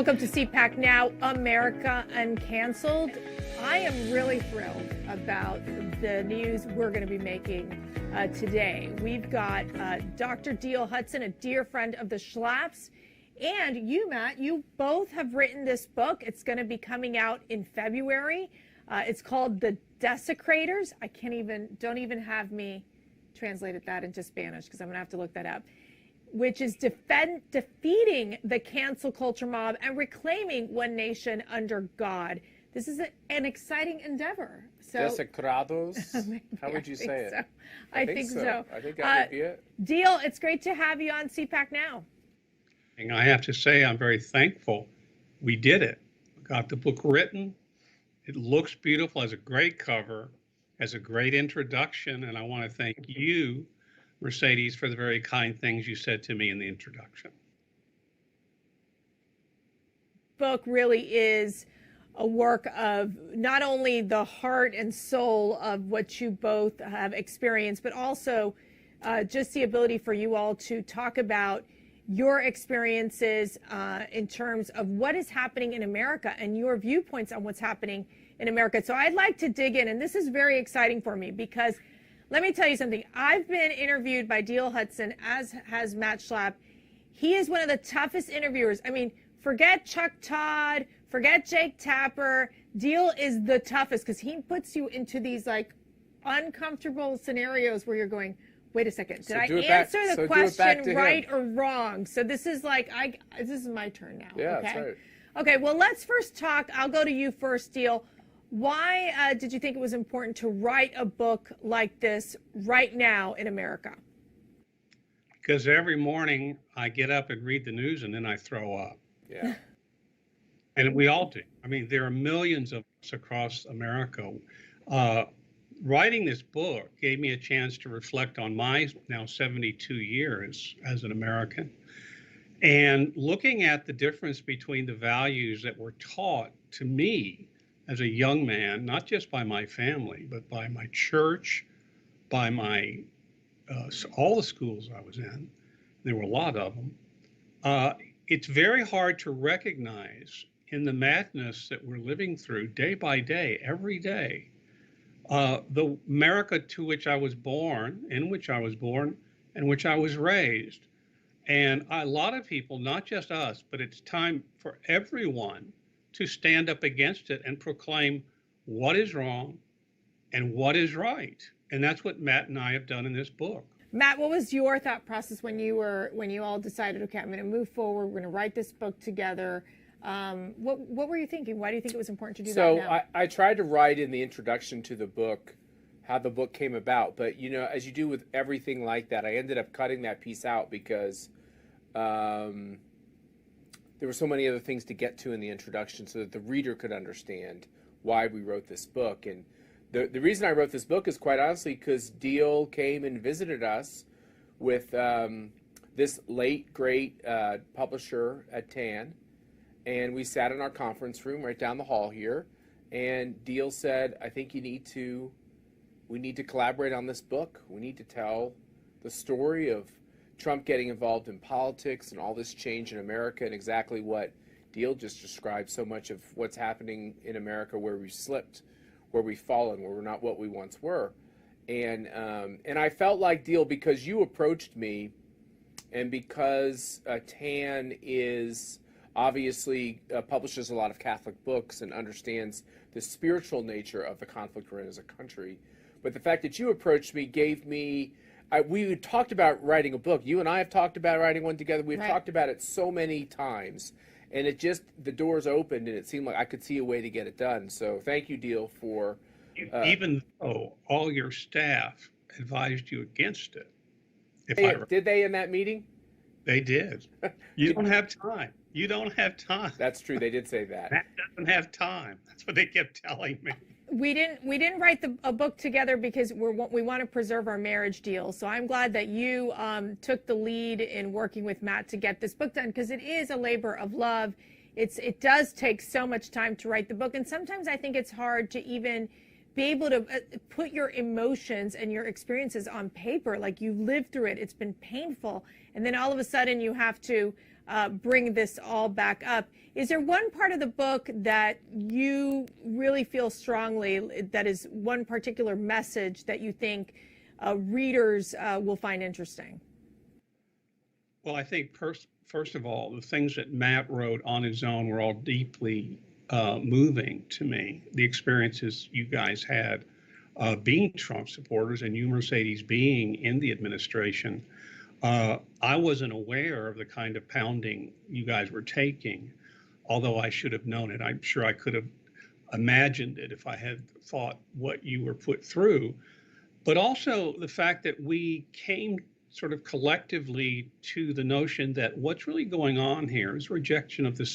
Welcome to CPAC Now, America Uncanceled. I am really thrilled about the news we're going to be making today. We've got Dr. Diehl Hudson, a dear friend of the Schlapps, and you, Matt, you both have written this book. It's going to be coming out in February. It's called The Desecrators. Don't even have me translated that into Spanish because I'm going to have to look that up, which is defeating the cancel culture mob and reclaiming one nation under God. This is an exciting endeavor. So, Desecrados? How would you say it? I think so. I think that would be it. Diehl, it's great to have you on CPAC Now. And I have to say, I'm very thankful we did it. We got the book written. It looks beautiful, has a great cover, has a great introduction, and I want to thank you, Mercedes, for the very kind things you said to me in the introduction. Book really is a work of not only the heart and soul of what you both have experienced, but also just the ability for you all to talk about your experiences in terms of what is happening in America and your viewpoints on what's happening in America. So I'd like to dig in, and this is very exciting for me because let me tell you something. I've been interviewed by Diehl Hudson, as has Matt Schlapp. He is one of the toughest interviewers. I mean, forget Chuck Todd, forget Jake Tapper. Diehl is the toughest because he puts you into these like uncomfortable scenarios where you're going, wait a second, did I answer the question right or wrong? So this is like, this is my turn now. Yeah, okay? that's right. Okay, well, let's first talk. I'll go to you first, Diehl. Why did you think it was important to write a book like this right now in America? Because every morning I get up and read the news and then I throw up. Yeah. And we all do. I mean, there are millions of us across America. Writing this book gave me a chance to reflect on my now 72 years as an American and looking at the difference between the values that were taught to me as a young man, not just by my family, but by my church, by my all the schools I was in. There were a lot of them. It's very hard to recognize in the madness that we're living through day by day, every day, the America to which I was born, in which I was born, and which I was raised. And a lot of people, not just us, but it's time for everyone to stand up against it and proclaim what is wrong and what is right. And that's what Matt and I have done in this book. Matt, what was your thought process when you all decided, okay, I'm going to move forward, we're going to write this book together? What were you thinking? Why do you think it was important to do that now? So I tried to write in the introduction to the book how the book came about. But, you know, as you do with everything like that, I ended up cutting that piece out because there were so many other things to get to in the introduction so that the reader could understand why we wrote this book. And the reason I wrote this book is quite honestly because Diehl came and visited us with this late, great publisher at TAN. And we sat in our conference room right down the hall here. And Diehl said, I think we need to collaborate on this book. We need to tell the story of Trump getting involved in politics and all this change in America and exactly what Diehl just described, so much of what's happening in America where we've slipped, where we've fallen, where we're not what we once were. And I felt like, Diehl, because you approached me and because TAN is obviously publishes a lot of Catholic books and understands the spiritual nature of the conflict we're in as a country. But the fact that you approached me gave me, we talked about writing a book. You and I have talked about writing one together. We've talked about it so many times. And it just, the doors opened and it seemed like I could see a way to get it done. So thank you, Diehl, for... Even though all your staff advised you against it. Did they in that meeting? They did. You don't have time. You don't have time. That's true. They did say that. Matt doesn't have time. That's what they kept telling me. We didn't write a book together because we want to preserve our marriage, Diehl. So I'm glad that you took the lead in working with Matt to get this book done because it is a labor of love. It does take so much time to write the book, and sometimes I think it's hard to even be able to put your emotions and your experiences on paper, like you lived through it, it's been painful, and then all of a sudden you have to bring this all back up. Is there one part of the book that you really feel strongly that is one particular message that you think readers will find interesting? Well, I think first of all, the things that Matt wrote on his own were all deeply moving to me. The experiences you guys had being Trump supporters and you, Mercedes, being in the administration. I wasn't aware of the kind of pounding you guys were taking, although I should have known it. I'm sure I could have imagined it if I had thought what you were put through. But also the fact that we came sort of collectively to the notion that what's really going on here is rejection of the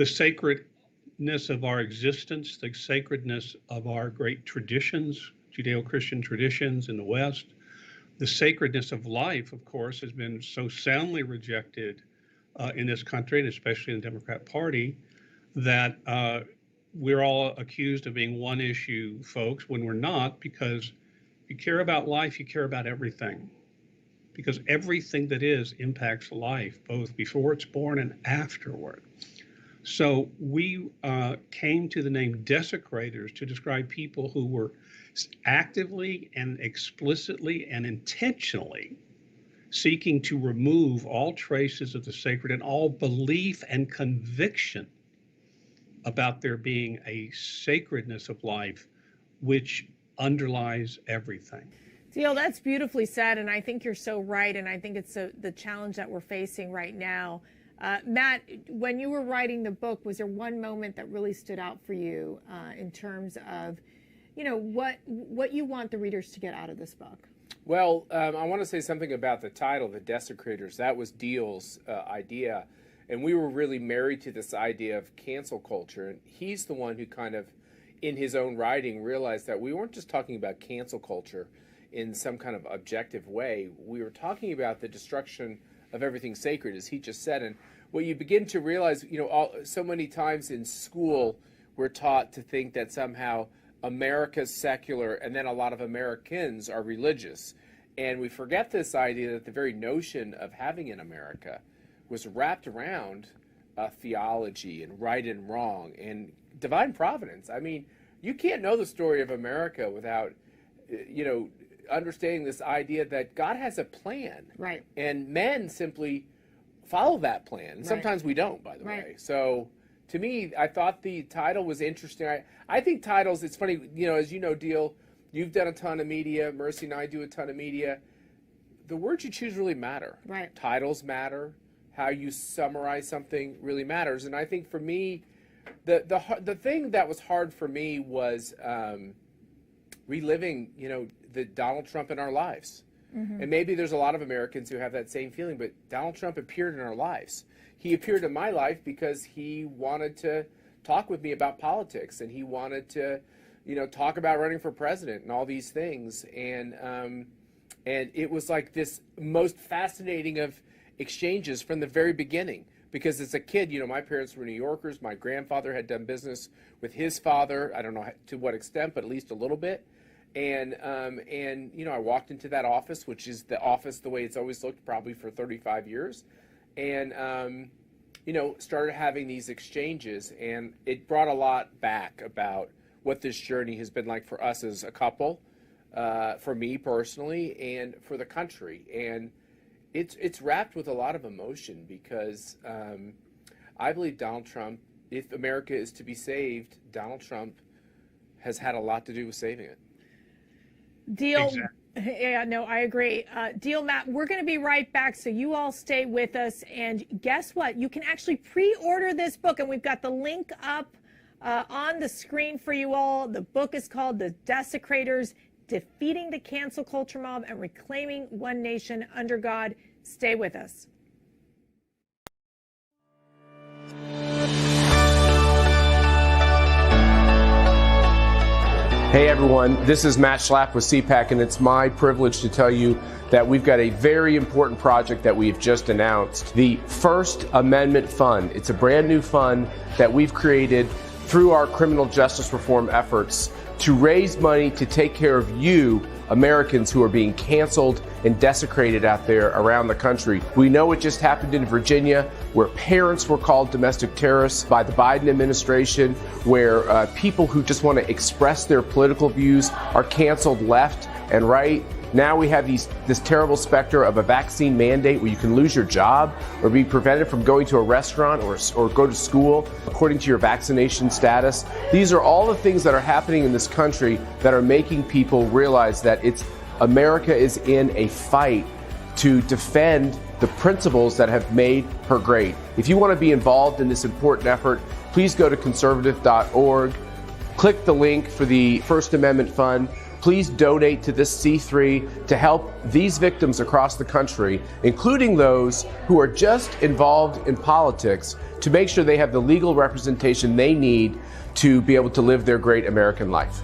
sacredness of our existence, the sacredness of our great traditions, Judeo-Christian traditions in the West. The sacredness of life, of course, has been so soundly rejected in this country, and especially in the Democrat Party, that we're all accused of being one issue folks when we're not, because if you care about life, you care about everything. Because everything that is impacts life, both before it's born and afterward. So we came to the name desecrators to describe people who were actively and explicitly and intentionally seeking to remove all traces of the sacred and all belief and conviction about there being a sacredness of life which underlies everything. Diehl, that's beautifully said, and I think you're so right, and I think it's the challenge that we're facing right now. Matt, when you were writing the book, was there one moment that really stood out for you in terms of, what you want the readers to get out of this book? Well, I want to say something about the title, The Desecrators. That was Diehl's idea, and we were really married to this idea of cancel culture, and he's the one who kind of, in his own writing, realized that we weren't just talking about cancel culture in some kind of objective way. We were talking about the destruction of everything sacred, as he just said. And what you begin to realize, so many times in school, we're taught to think that somehow America's secular and then a lot of Americans are religious. And we forget this idea that the very notion of having an America was wrapped around theology and right and wrong and divine providence. I mean, you can't know the story of America without, understanding this idea that God has a plan. Right. And men simply follow that plan. And sometimes we don't, by the way. So to me, I thought the title was interesting. I think titles, it's funny, as you know, Diehl, you've done a ton of media. Mercy and I do a ton of media. The words you choose really matter. Right. Titles matter. How you summarize something really matters. And I think for me, the thing that was hard for me was reliving, the Donald Trump in our lives. Mm-hmm. And maybe there's a lot of Americans who have that same feeling, but Donald Trump appeared in our lives. He appeared in my life because he wanted to talk with me about politics, and he wanted to, talk about running for president and all these things. And it was like this most fascinating of exchanges from the very beginning. Because as a kid, my parents were New Yorkers. My grandfather had done business with his father. I don't know to what extent, but at least a little bit. And I walked into that office, which is the office the way it's always looked, probably for 35 years, and started having these exchanges, and it brought a lot back about what this journey has been like for us as a couple, for me personally, and for the country. And it's wrapped with a lot of emotion because I believe Donald Trump, if America is to be saved, Donald Trump has had a lot to do with saving it. Diehl, exactly. Yeah, no, I agree. Diehl, Matt, we're going to be right back, so you all stay with us. And guess what? You can actually pre-order this book, and we've got the link up on the screen for you all. The book is called The Desecrators, Defeating the Cancel Culture Mob and Reclaiming One Nation Under God. Stay with us. Hey everyone, this is Matt Schlapp with CPAC, and it's my privilege to tell you that we've got a very important project that we've just announced, the First Amendment Fund. It's a brand new fund that we've created through our criminal justice reform efforts to raise money to take care of you, Americans who are being canceled and desecrated out there around the country. We know it just happened in Virginia, where parents were called domestic terrorists by the Biden administration, where people who just want to express their political views are canceled left and right. Now we have this terrible specter of a vaccine mandate where you can lose your job or be prevented from going to a restaurant or go to school according to your vaccination status. These are all the things that are happening in this country that are making people realize that America is in a fight to defend the principles that have made her great. If you want to be involved in this important effort, please go to conservative.org, click the link for the First Amendment Fund. Please donate to this C3 to help these victims across the country, including those who are just involved in politics, to make sure they have the legal representation they need to be able to live their great American life.